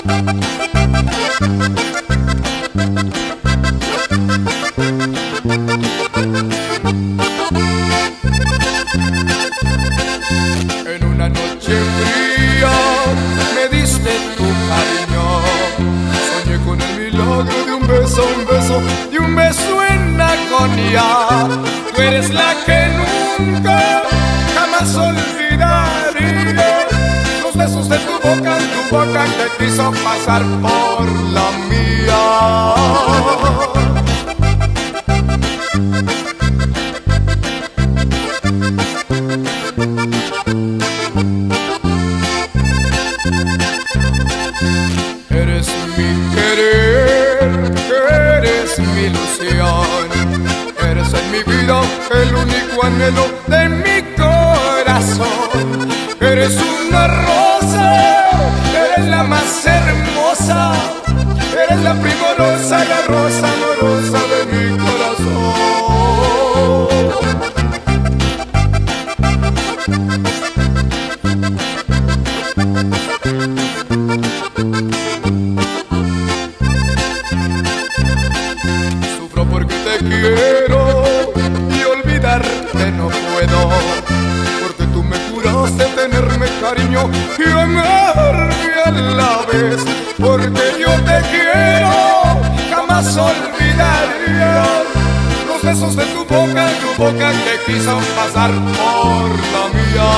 En una noche fría me diste tu cariño. Soñé con el milagro de un beso y un beso en agonía. Tú eres la que nunca, jamás olvidaría. Los besos de tu boca que quiso pasar por la mía. Eres mi querer, eres mi ilusión, eres en mi vida el único anhelo de mi corazón. Eres una rosa, eres la más hermosa, eres la primorosa, la rosa amorosa de mi corazón. Sufro porque te quiero y olvidarte no puedo, porque tú me juraste tenerme cariño y amarme a la vez. Porque yo te quiero, jamás olvidaría los besos de tu boca que quiso pasar por la mía.